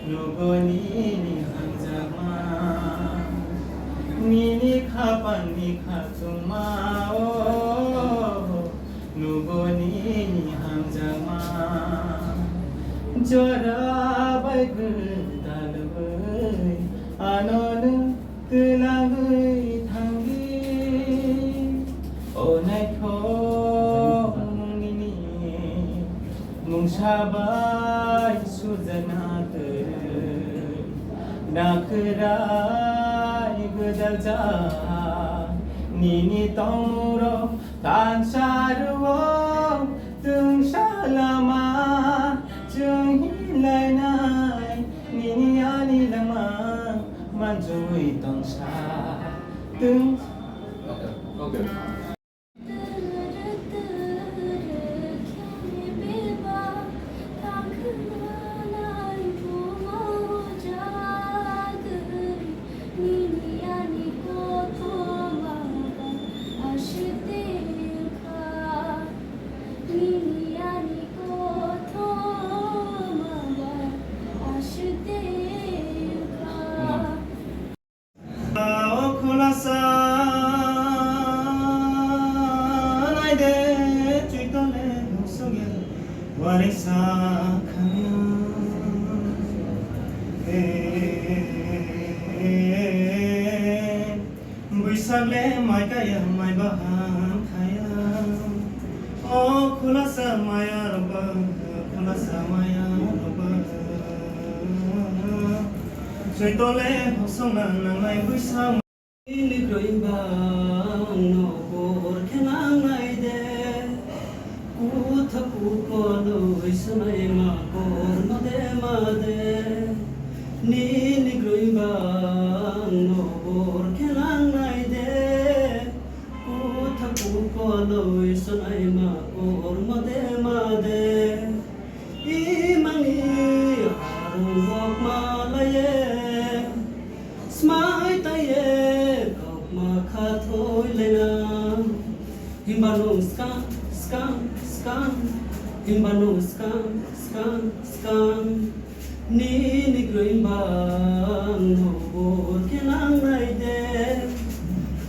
누구니 한자마 니니 카방니 카투마 누구니 한자마 जराबाय गोदालबै आननो गोलाबै थांगि अनायखौनिनि मुंसाबाय सुजनाथोरै दाखोराय गोदाल जा निनि तमुरो तानसारुआव दोंसालामा जों हिलायनाय निनियानि लामा मानजुय तंसा दों बैसागले माइ गाया माइ बाहाम खाया अ खुलासा माया रब खुलासा माया रब जयतले हसंना नांनाय बैसाग निग्रैबा नगर खेनांनाय दे कुथाकु कलो इसनाय माकर मदे मदे निग्रैबा नगर खेनांनाय दे कुथाकु कलो इसनाय माकर मदे मदे इमांनि हारुंबक मालाये स्माय ताये गमा खाथयलेना हिमानो स्कां स्कां स्कां हिमानो स्कां स्कां स्कां निग्रैबा नगर खेनांनाय दे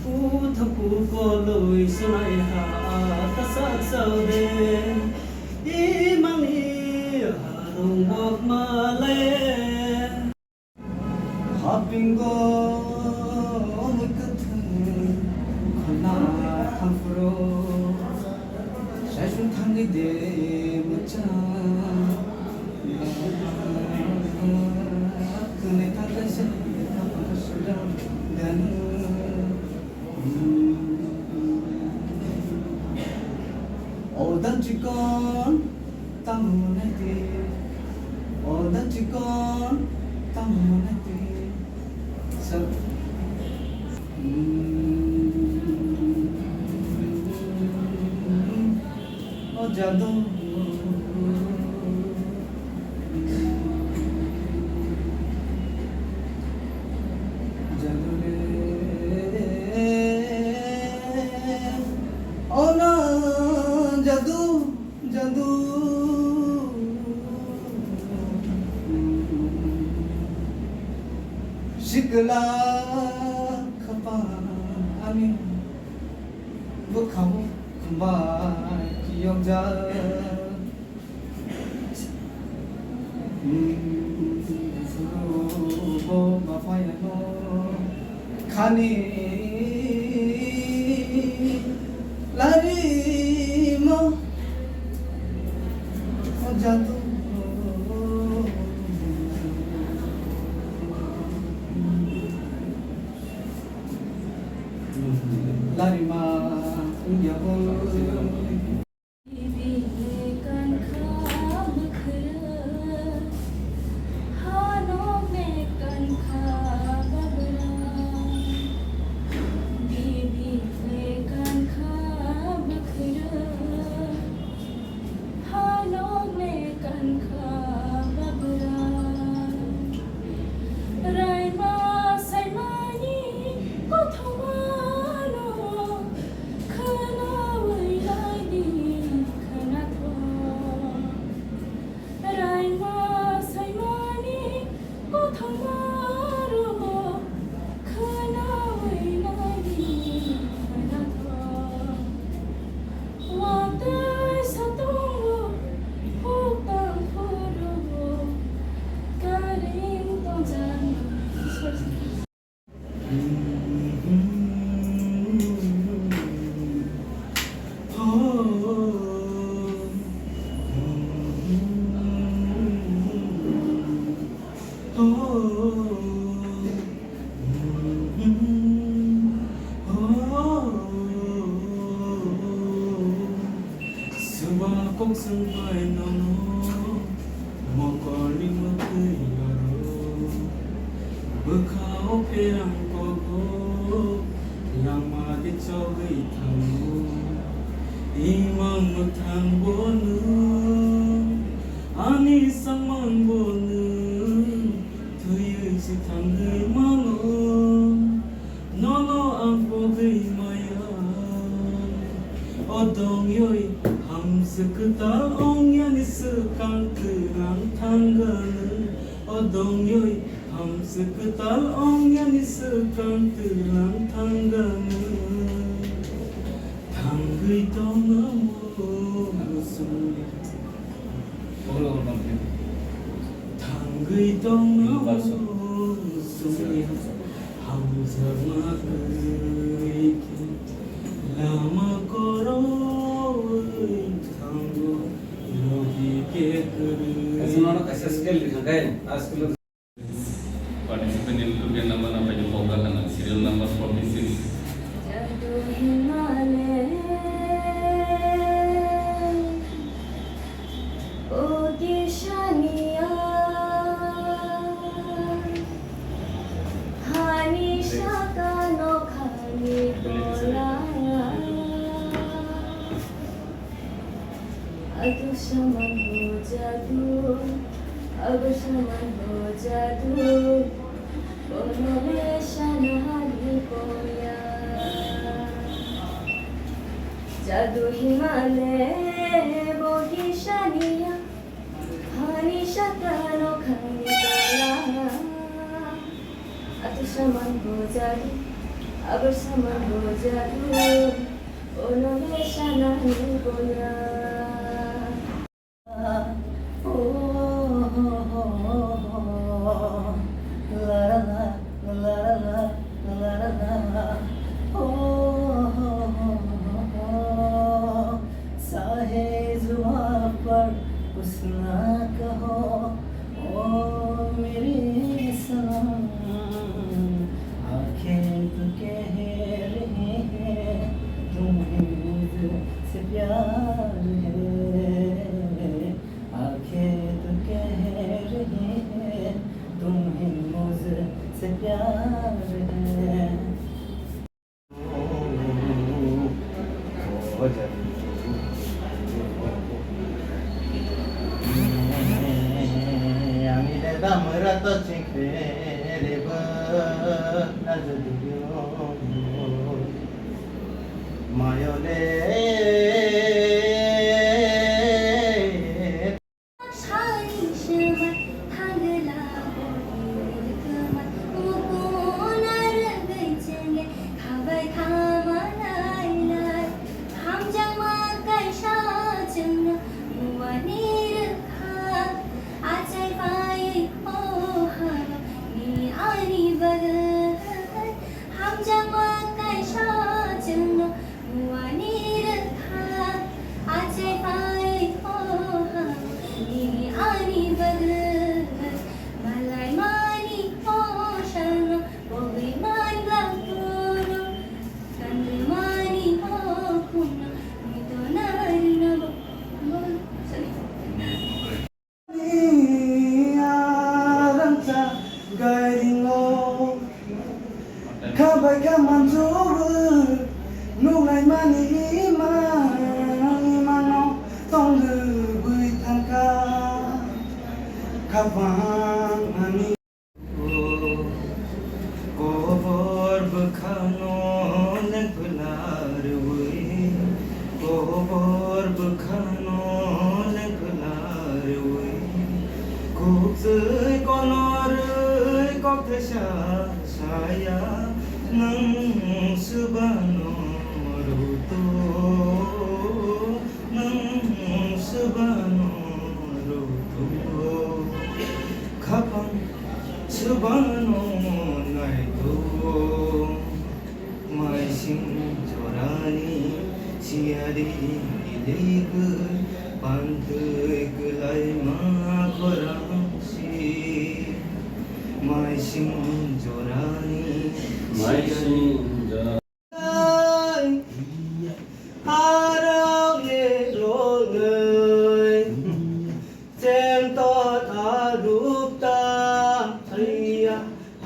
कुथाकु कलो इसनाय हा तासासावदे इमांनि हारुंबक मालाये हापिंगो मुकथ खना थांफुरो शाइसुन थांगे दे मुचा कने थांगासे थांगासुदा दानु ओदान चिकन तामुनाते ओदान चिकन तामुनाते सब ओ जादू जादू रे ओ ना जादू जादू शिकला खपा आमी बुखाव खुमाय कियंजा सुरुबो माफायानो खानि लारिमो जादु Larima Unyaho Hano me kan tanggal odong yoy ham seketal ong yang sekang telang tanggal tanggui tong musuh tanggui tong musuh ham sama lama koroi tanggo logi ke Participant in Lugan number number the program and serial number 46. Jadu Himale Ogishaniya Hani Shakano Khani Bola Adu shaman ho jadu Ab shaman ho jadu Jadu himale bohishaniya hani shatano khani bola atu shaman ho jadu ab shaman ho jadu onome shanani bola उसना कहो ओ मेरे सनम आंखें तो कह रही हैं तुम्हें मुझसे प्यार है आंखें तो कह रही हैं तुम्हें मुझसे प्यार है Damrato cinkreba azadiyo mayole Shari shama thangla kama mukona ragai chenge khabai khama lai lai ham jama kai sha changa muanir kha achai pai ho hara ni ani bagal ham jama kai sha changa muanir kha achai pai ho hara ni ani bagal malai mani ho shana bobi man gapuro kande mani ho kuna midonari na bol sorry Aranta garingo kabai kamanjur nulai mani imano tong bui tangka kabang ani o bor bukhano len pular ui o bor bukhano len pular ui Kukzui konor koktesha saya nang subano ruto nang subano ruto kapang subano naito mai sing jorani siari ilig pantai kelai makorangsi mai sing jorani My singer. harau ye rongei cem tot arupta aiya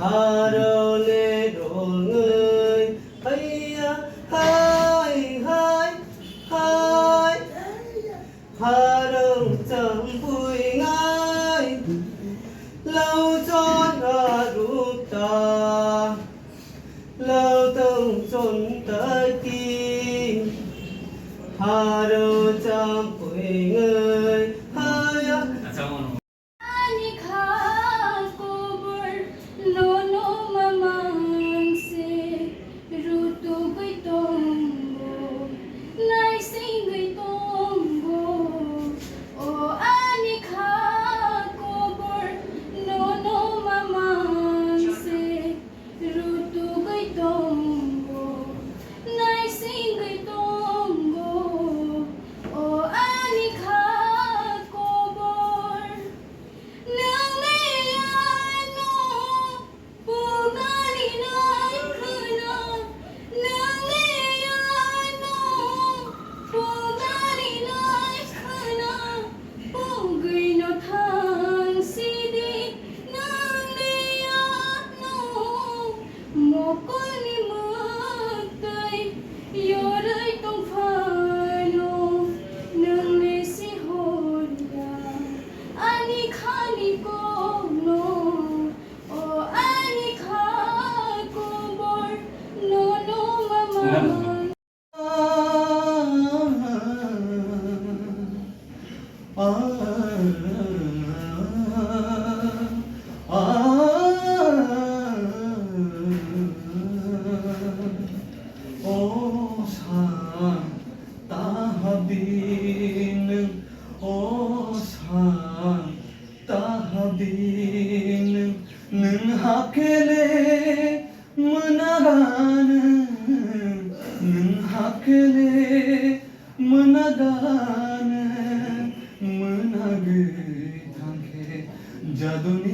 harau le rongei aiya hai hai hai harau cham pui ngai lâu chót arupta lâu tông chốn tới kim hà rô chăm quỳ ngơi hơi ताहदीन 는 하켈레 문화가는 는 하켈레 문화가는 문화그 당케 자도니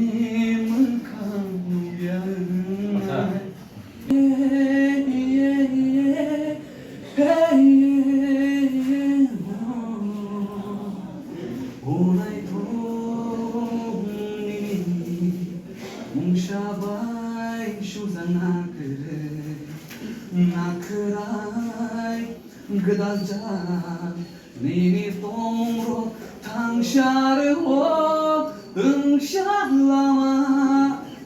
문카누야 뭉샤바이 슈자나 그래 나크라이 그달자 니니 똥으로 당샤르호 응샤라마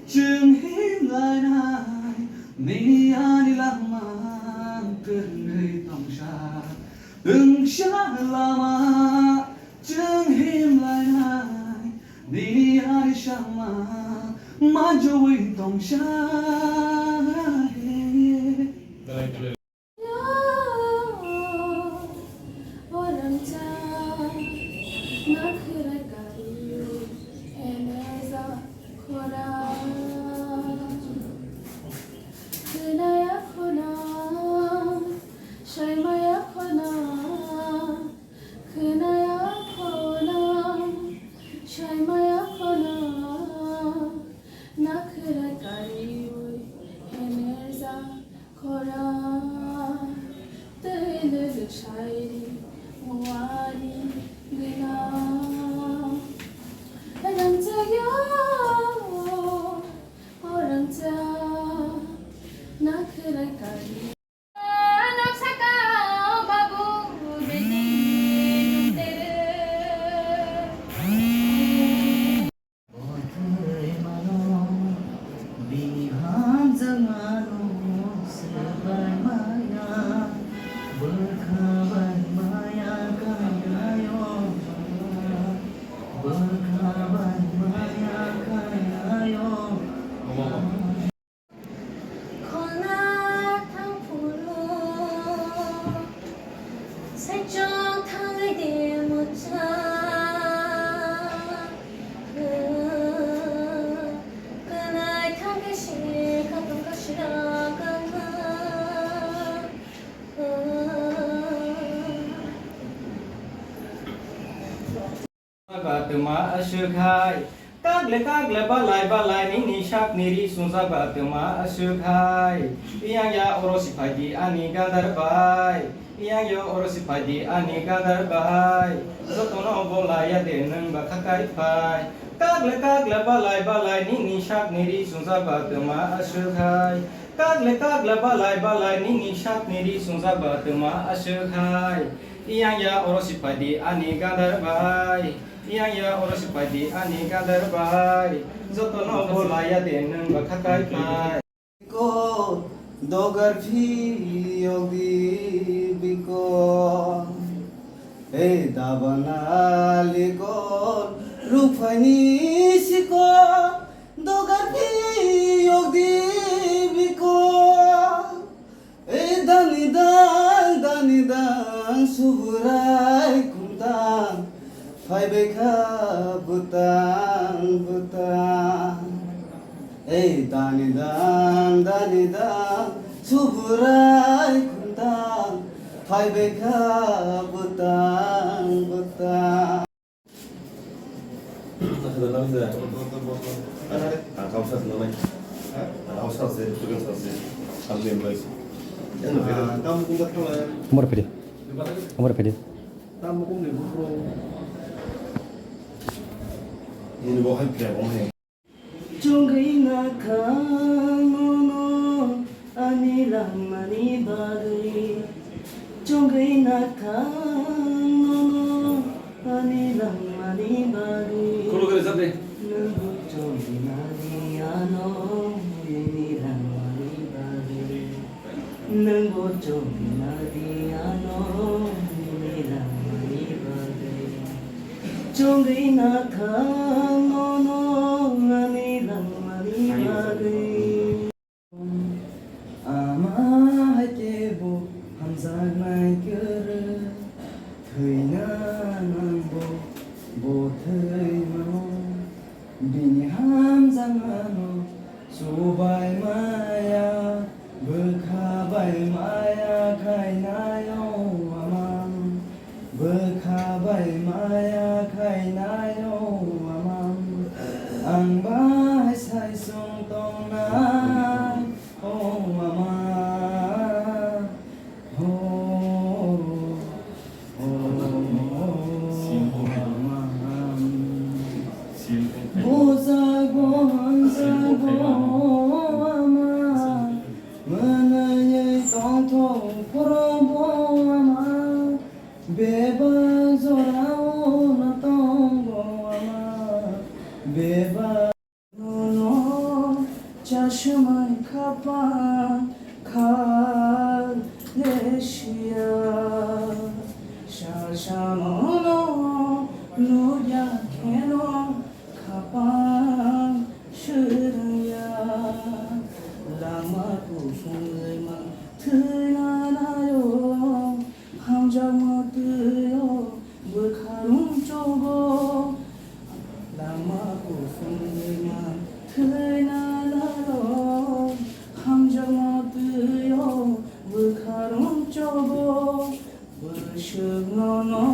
증힘라이나이 니니 아니라마 그네 똥샤 응샤라마 증힘라이나이 니니 아니샤마 마저위 동샤 Shairi, wali, gina, ranta yo, ranta, nakrai kari. Naksaka babu bedi tere. Othai mano bihan jangano sebar maya berkabar maya kayayo berkabar maya kayayo 코나 탕포로 살짝 탕을 대못자 그날 탕계시 갔던 것이라 가나 Batuma ashukhai kagle balai ni shak niri sunsa batuma ashukhai iyang ya orosi phadi ani gadar bai iyang yo orosi phadi ani gadar bai jotono bolaya deneng bakhakai pai kagle balai ni shak niri sunsa batuma ashukhai kagle balai ni shak niri sunsa batuma ashukhai iyang ya orosi phadi ani gadar bai iyang ya orosi phadi ani gadar bai jotono bolaya deneng bakhakai pai ko dogar phi yogi biko e dabana liko rufani siko dogar phi yogi biko e danidan suburai kuntan Phai beka butang Ei danidan suburai kuntang Phai beka butang Kamu pede. Ini bawa hampir bawa ni. Junggai nakamono anilang mani bagay Junggai nakamono anilang mani bagay Kulo kare sabde. Nangutong binaliano inilang mani bagay Nangutong binaliano inilang mani bagay Junggai nakamono anilang mani bagay Ama hakebu hamzak nai kere Thai na nang bo thai ma বেবা নো চশমায় খাপা খালেশিয়া শাসানো নুয়া কেন খাপা শুরুয়া লামাku sungai ternanayo hamjamatuyo berkarung cobo lamaku sungai ternanayo hamjamatuyo berkarung cobo bersegnono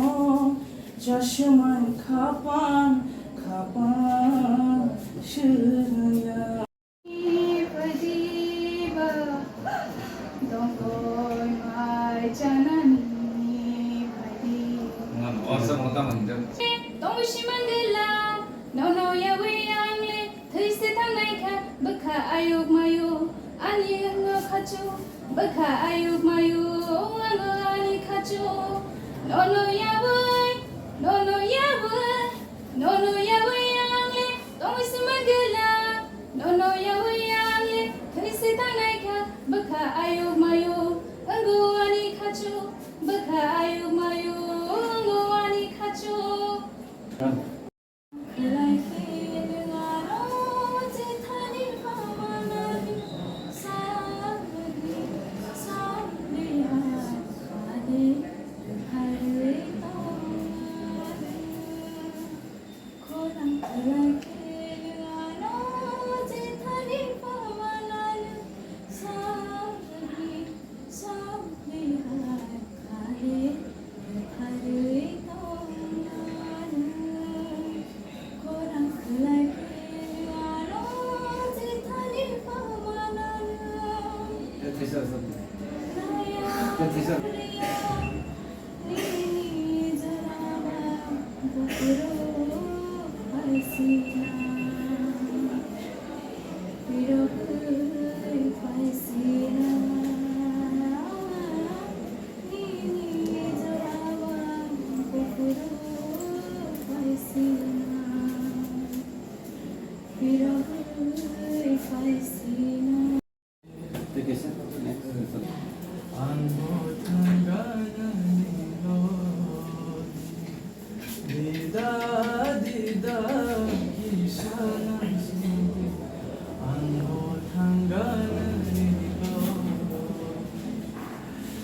jasman kapan syurya Padiba, dongkoi mai janani padiba. Ngan wasa mo ta manjam. Tong shimandela, no ya we angle, thiste thangai kha, bakha ayuk mayu, ani ngo khachu, bakha ayuk mayu, ngo ani khachu. No ya we angle, tong shimandela, no ya we angle, thiste thangai kha, bakha ayuk mayu, ngo ani khachu, bakha ayuk mayu, ngo ani khachu.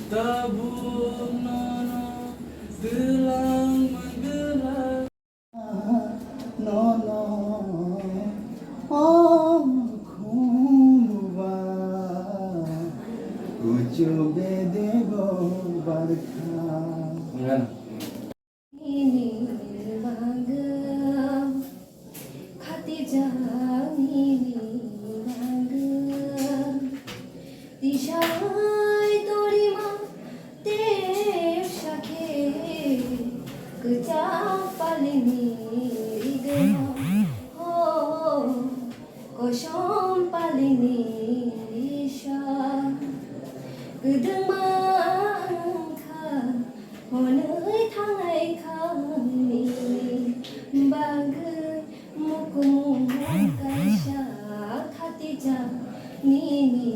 Tabur nono telang menggelar nono kumbuba ucu bedego barka. ini bangga Khadijah ini bangga Dishai dorima dev shakhe kejapalini gaya oh koshom palini isha gedemangka honai thangai khani bangga mukum kaisha Khadijah nini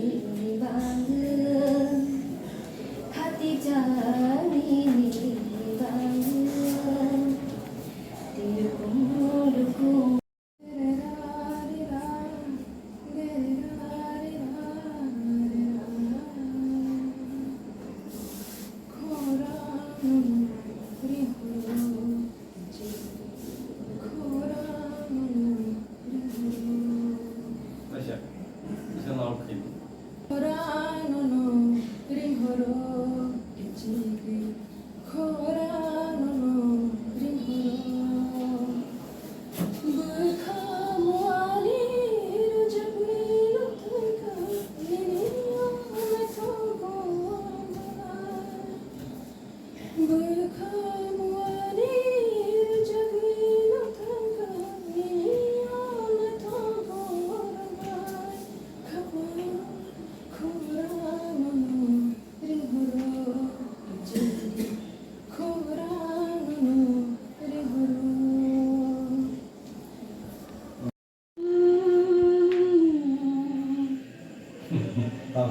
bangga Khadijah nini bangga dirukum Tasha. Bisa laut ini.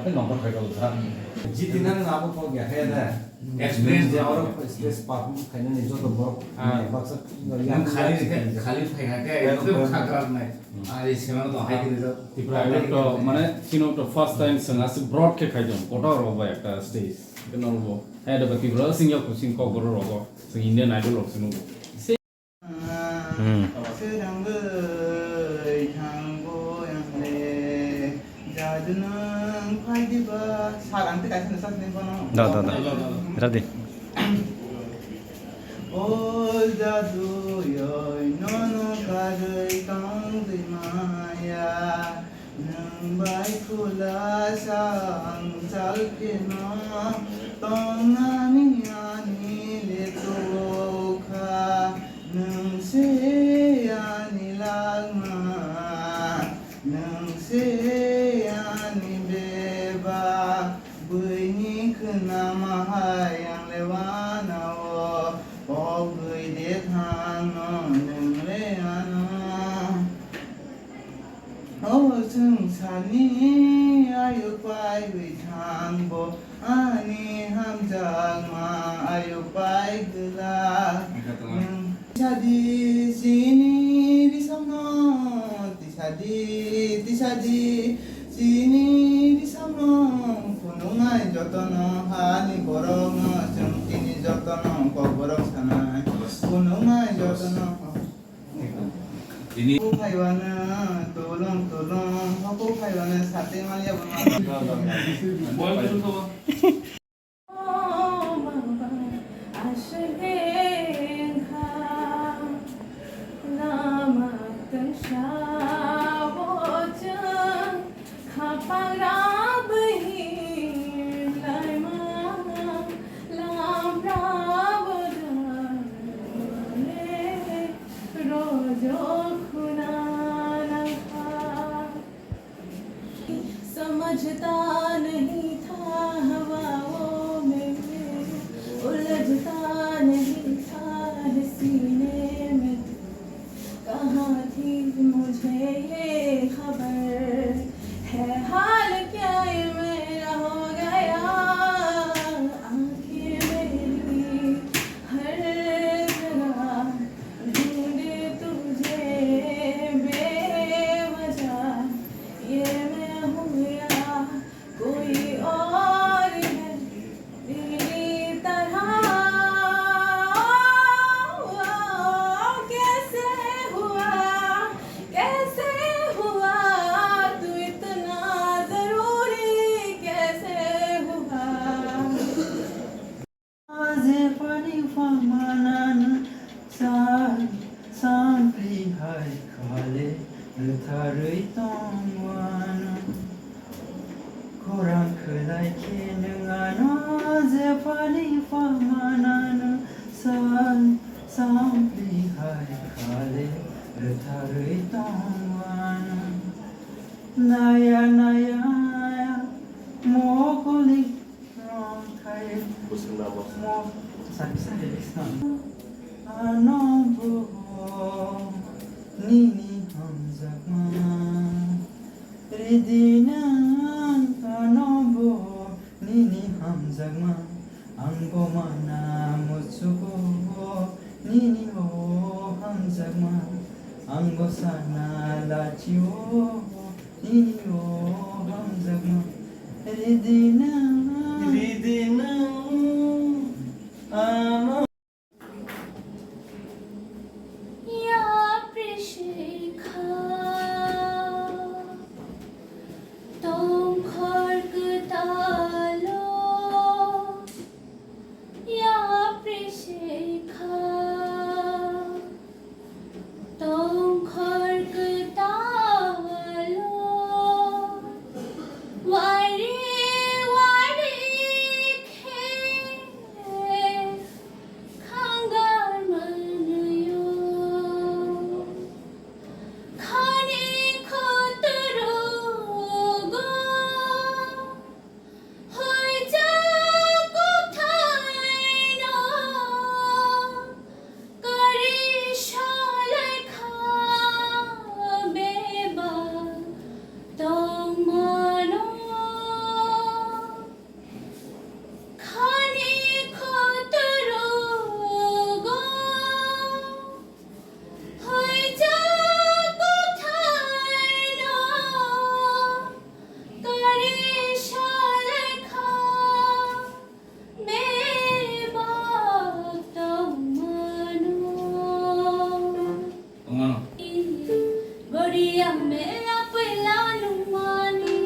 पे number five था जितिना नाबो को गया है ना experience जे और space perform खाने ने जो तो बरो बक्सा yang kali pengen kayak itu kakak naik ada sekarang tuh high gitu private तो माने चिनो तो फर्स्ट टाइम संगास ब्रॉड के खाइजों कोटा रोबा एक स्टेज केनो रोबो है द बाकी ब्रो सिंग को सिंग को गरो रोबो सिंग इंडियन आइडल रो सिंग Seranggai tanggo yang le jadunang paidiba sarang tu kasih nasihat ni kono. दा रादे Oh jadu yoi nono kadai kang di maya nang bai kula sang chal ke no tong ani ani le to kha nang se ani lagma nang se ani beba bui ni kena mahayang lewana o bui de thang no nang le ano o chung sani ayu pai wi thang bo ani ham jang ma ayu pai gula Tisadi sini di sana tisadi sini di sana kunungai jotono hani borong sentini jotono ko borong sana kunungai jotono ini Paiwana tolong aku paiwana sate malia bana boy itu tuh समझता नहीं था हवाओं में उलझता नहीं था सीने में कहाँ थी मुझे ये खबर है हाल क्या ये मेरा हो गया आंखें मेरी हर जगह ढूंढे तुझे बेवजह ये मैं हूँ या कोई और है तेरी तरह कैसे हुआ तू इतना जरूरी कैसे हुआ Azefani famanan sampai hai kale letharui tongwana korang kelai kenengan azefani famanan sampai hai kale letharui tongwana naya mogoli rong kai mo sakit anombo nini hamzakma ridinan anombo nini hamzakma angbo mana mutsuko nini o hamzakma angbo sana lachio nini o hamzakma ridinan ano या प्रशिखा तुम खड़गता लो या प्रशिखा तुम खड़गता लो वारी वारी खे Boria mela pela numani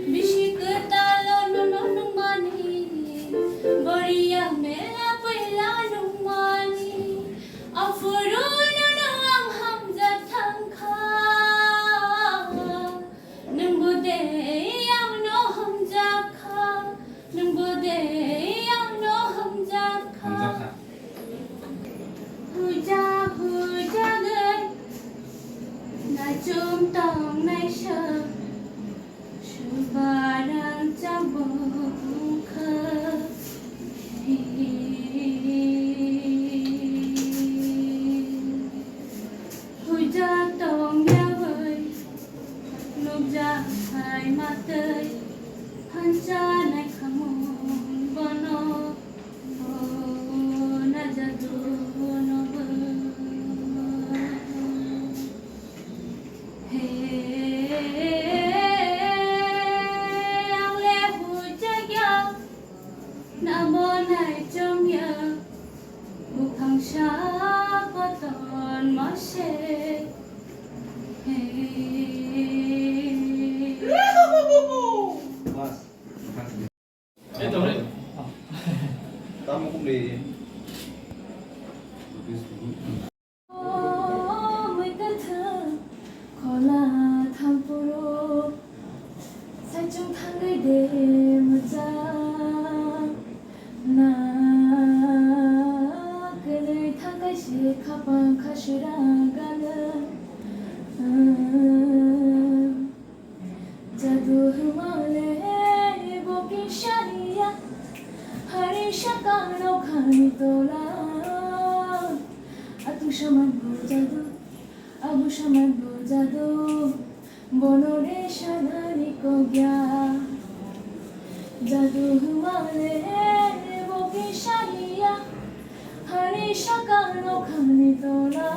Bishikatalo no numani Boria mela pela numani Afuru no ang hamza tangka Numbude yang no hamza kha Numbude yang no hamza kha Huja huja gai Na chum tong nai sha Shubarang chabong kha Huja tong ya vơi Lúc ra hai mắt tơi Hắn cha này khamon bono Na jadu no bơ Ang le huja ya Na bo nai trong ya Buk thang sha có ton ma she Mas. Ito rin. Tama cũng đi. Mới tên thơ Khó là tham phô rô Sai trong tháng ngày đêm ra Na Cái lời tháng cái gì khá bằng khá sư ra gà lơ Jadu humale Boki sharia Hari shakano khani tola Atu shaman bo jadu Abu shaman bo jadu Bonore shanani ko gya Jadu humale Boki sharia Hari shakano khani tola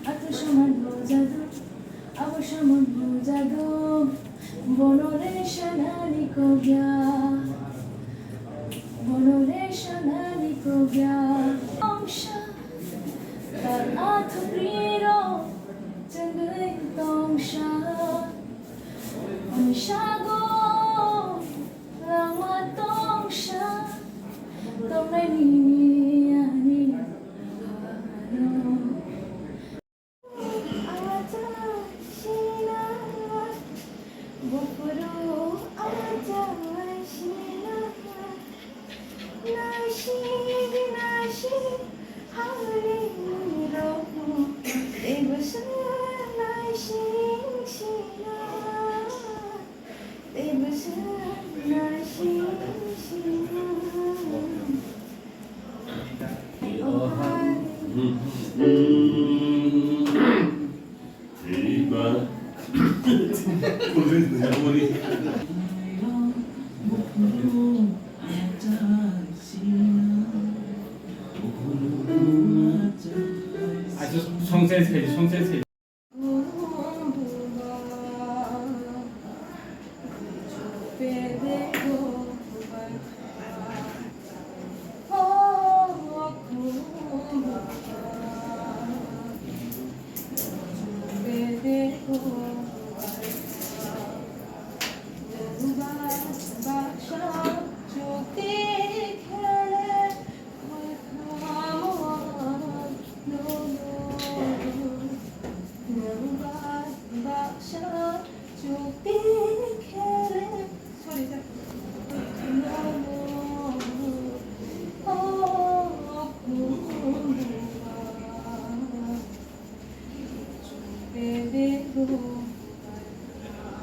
Atu shaman bo jadu Abu shaman bo jadu Bonore shanani ko gya Bonore shanani ko gya Ongsha Tar athu priro Changai tongsha Ongsha go Lama tongsha Tongai ni ani Hano Aja shina Bopuro aja shina Nashi vinashi hari rohu Devasa nashi shina Devasa nashi shina Oh hari 아주 성세스케지 성세스케지.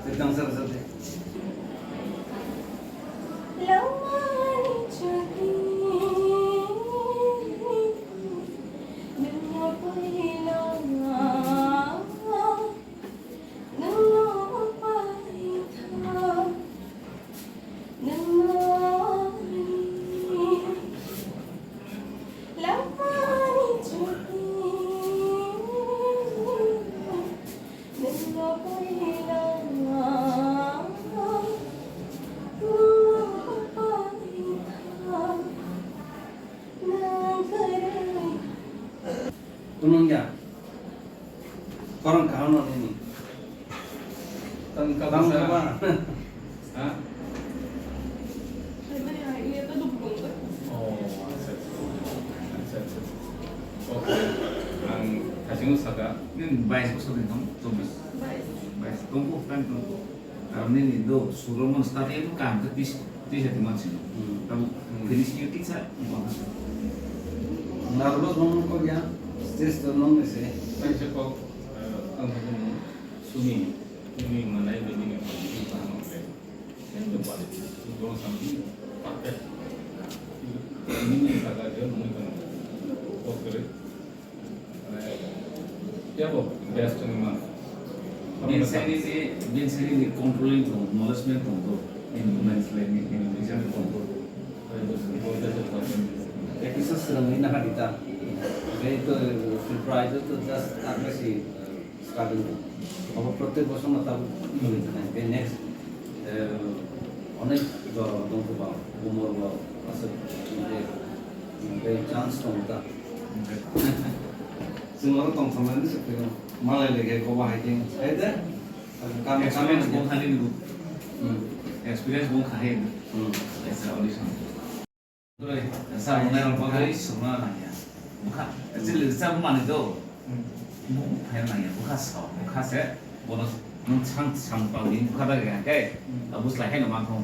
Sedang serset. Hãy subscribe cho kênh Ghiền Mì Gõ Để không bỏ lỡ Korang kahanan ini. Tang Tang apa? Hah? Ini tuh dukung tuh. Oh, aset. Oke. Ang kasing usaha. Ini baik usul ini Thomas. Baik. Tunggu kan tunggu. Karena ini do suruh start itu kan ke di mana sih? Kamu finish itu bisa. Narlos nong ko ya. Stage to nong ese. Panca ko ang pagkakong sumi manay begini hindi pa naman pwede. Yan yung quality. Yung something perfect. Ini saga dia mungkin kan. Oke. Ya bo, best ni mana? Bin seri ini controlling tuh, management tuh, implements lagi Indonesia control. Ya kisah sedang ini nak kita. Itu surprise itu just apa sih starting. Apa প্রত্যেক বছর না তার হইতে না কে next অনেক দন্ত পাও গুমর পাও আছে যে চান্স তোমরা semua tong sama ini seperti malah lagi kau bahagia ada kami Experience bukan kali dulu. Experience bukan kali. Esa audition. Tuh, esa mengenal pakai semua nanya. Bukan, jadi saya mana itu? Bukan nanya, bukan sah, bukan saya. Bonus, nang sang pagi, bukan lagi kan? Kayak, abus lahir nama kau.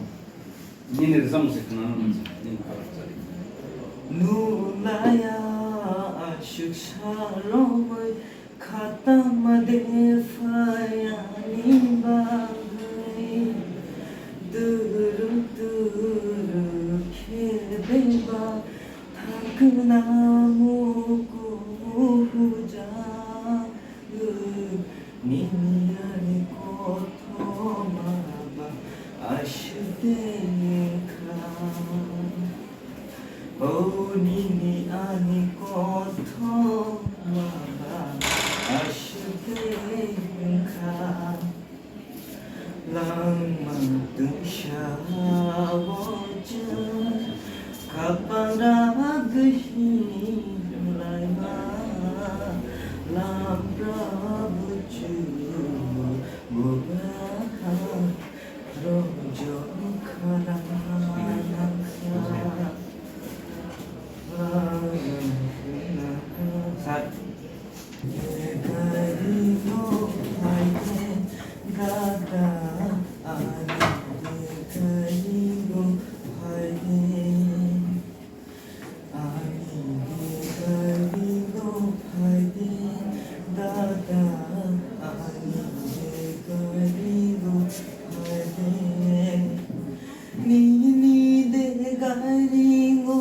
ini sama sih kenal ini kalau tadi 누나야 아슈샤롬의 카타마데 파야니 바그이 뚜루뚜루 케베바 타그나무 구후자 니미야니 코토마바 아슈데니카 Oh nini ani koto mara asyukengka lang mantung syawaja kapan ragahini laima lam prabu cuma bubaha rojo karanangsa Sat Dekarigo Haide Gada Adi Dekarigo Haide Adi Dekarigo Haide Gada Adi Dekarigo Haide Nini Dekarigo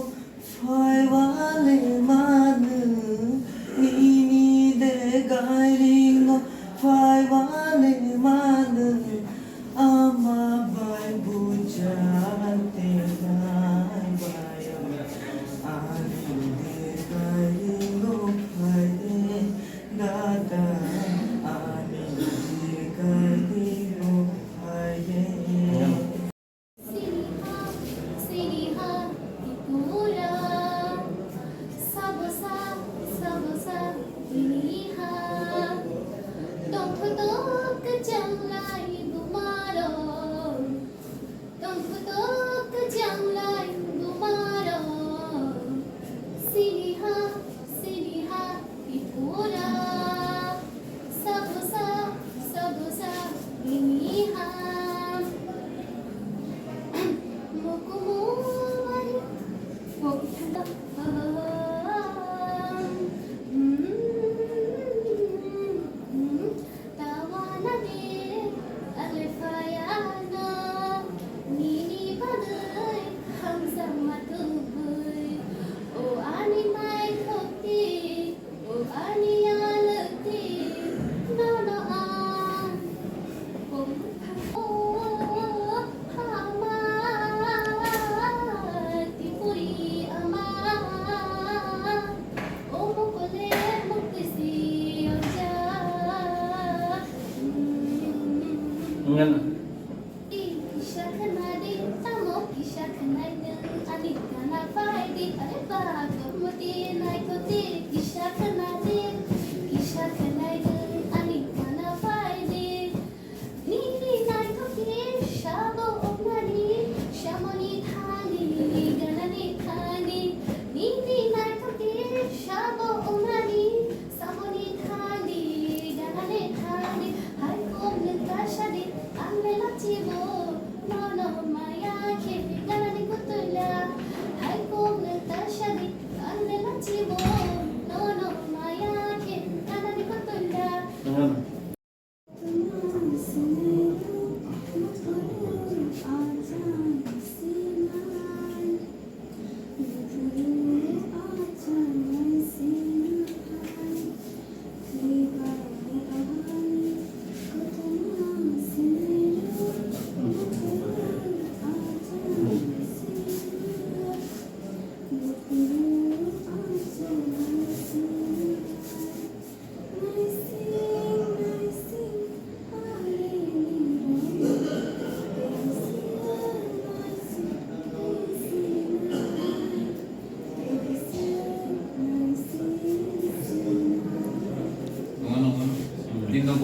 Fai vale manu, nini de gairingo. Fai vale manu, ama bai bujate bai bayo. Ani de gairingo fai de dada, ani de gairingo fai de. Siniha Pura Sabosa Iniha Don't put up the jam like Bumaro Don't put up the jam like Bumaro Siniha Pura Sabosa Iniha Engan Kisah kenadi, tamu kisah kenadi, adik kana faidi, areba kemudian naik koti. Kisah kenadi, adik Ding dong.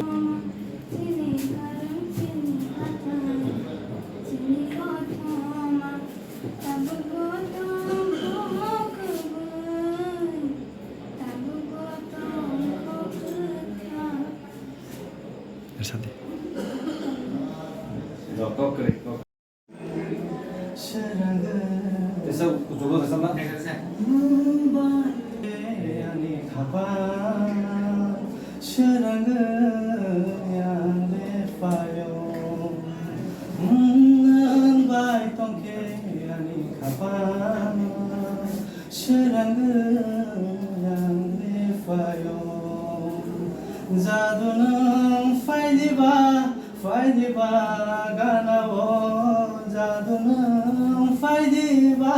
Kok kere kok. Desa coba desa na. Jadu nang faidiba ganavo jadu nang faidiba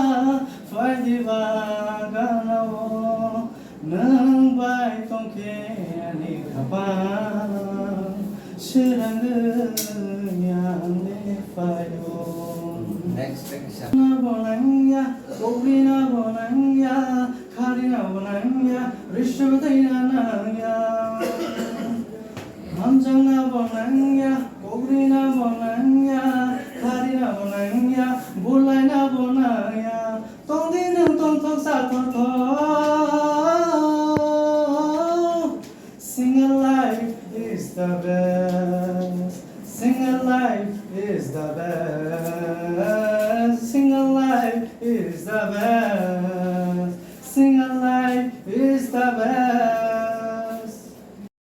ganavo nang bai tongke ani khapa shirang yang le fayo Next is na bonanya gobina bonanya kharina bonanya rishvadaina nanya Hamjana bonanya, Kogrina bonanya, Karina bonanya, Bulaina bonanya, Tongdina tong sato. Single life is the best. Single life is the best. Single life is the best.